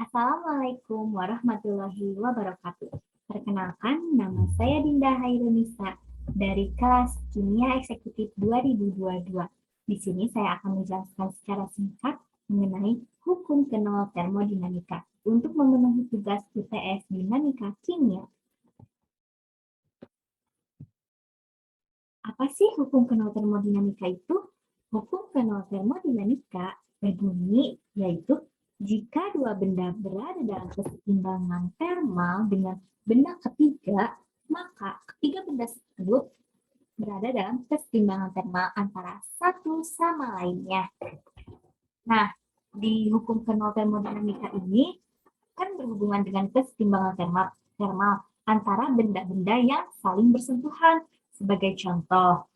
Assalamualaikum warahmatullahi wabarakatuh. Perkenalkan, nama saya Dinda Hairunisa dari kelas Kimia Eksekutif 2022. Di sini saya akan menjelaskan secara singkat mengenai hukum kenal termodinamika untuk memenuhi tugas UTS Dinamika Kimia. Apa sih hukum kenal termodinamika itu? Hukum kenal termodinamika berbunyi yaitu jika dua benda berada dalam keseimbangan termal dengan benda ketiga, maka ketiga benda tersebut berada dalam keseimbangan termal antara satu sama lainnya. Nah, di hukum kenal termodinamika ini kan berhubungan dengan keseimbangan termal antara benda-benda yang saling bersentuhan. Sebagai contoh,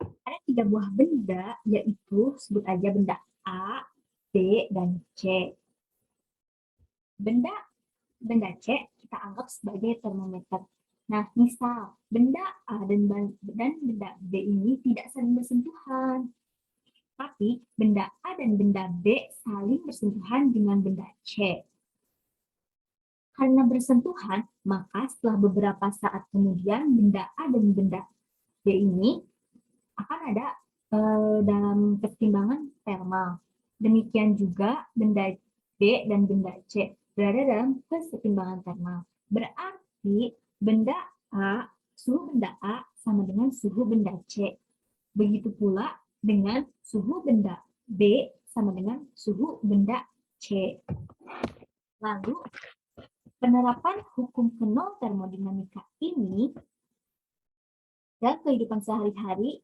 ada 3 buah benda, yaitu sebut aja benda A, B, dan C. Benda C kita anggap sebagai termometer. Nah, misal benda A dan benda B ini tidak saling bersentuhan, tapi benda A dan benda B saling bersentuhan dengan benda C. Karena bersentuhan, maka setelah beberapa saat kemudian benda A dan benda B ini akan ada dalam keseimbangan termal. Demikian juga benda B dan benda C berada dalam keseimbangan termal. Berarti suhu benda A sama dengan suhu benda C. Begitu pula dengan suhu benda B sama dengan suhu benda C. Lalu, penerapan hukum kenal termodinamika ini dalam kehidupan sehari-hari,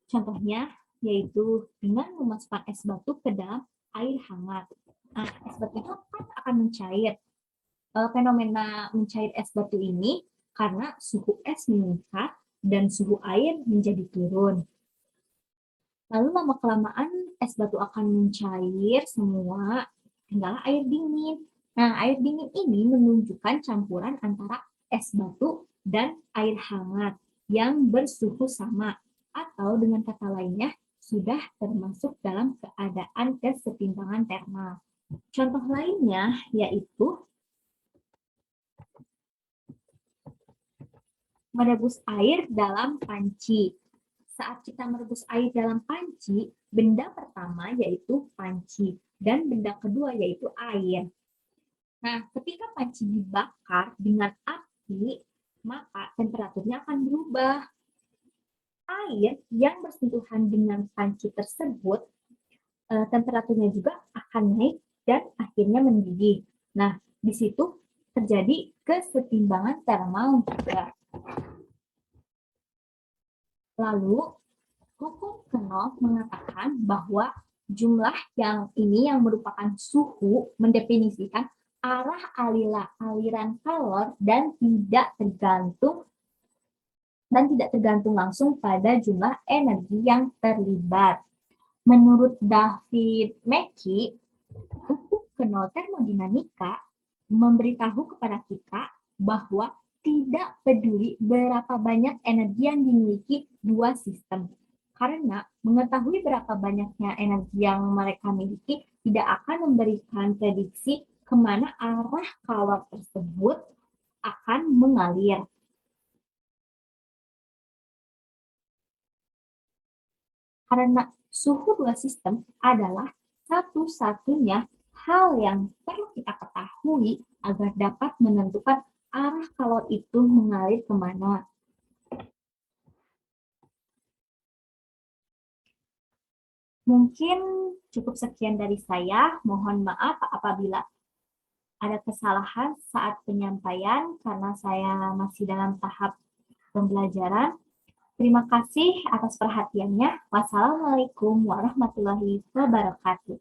contohnya yaitu dengan memasukkan es batu ke dalam air hangat. Nah, es batu itu kan akan mencair. Fenomena mencair es batu ini karena suhu es meningkat dan suhu air menjadi turun. Lalu lama-kelamaan es batu akan mencair semua, tinggal air dingin. Nah, air dingin ini menunjukkan campuran antara es batu dan air hangat yang bersuhu sama, atau dengan kata lainnya, sudah termasuk dalam keadaan kesetimbangan termal. Contoh lainnya yaitu merebus air dalam panci. Saat kita merebus air dalam panci, benda pertama yaitu panci, dan benda kedua yaitu air. Nah, ketika panci dibakar dengan api, maka temperaturnya akan berubah. Air yang bersentuhan dengan panci tersebut, temperaturnya juga akan naik dan akhirnya mendidih. Nah, di situ terjadi kesetimbangan termal juga. Lalu, hukum Knopf mengatakan bahwa jumlah yang merupakan suhu mendefinisikan arah aliran kalor dan tidak tergantung langsung pada jumlah energi yang terlibat. Menurut David Mackey, hukum Knopf termodinamika memberitahu kepada kita bahwa tidak peduli berapa banyak energi yang dimiliki dua sistem. Karena mengetahui berapa banyaknya energi yang mereka miliki tidak akan memberikan prediksi kemana arah kalor tersebut akan mengalir. Karena suhu dua sistem adalah satu-satunya hal yang perlu kita ketahui agar dapat menentukan arah kalor itu mengalir kemana. Mungkin cukup sekian dari saya. Mohon maaf apabila ada kesalahan saat penyampaian karena saya masih dalam tahap pembelajaran. Terima kasih atas perhatiannya. Wassalamualaikum warahmatullahi wabarakatuh.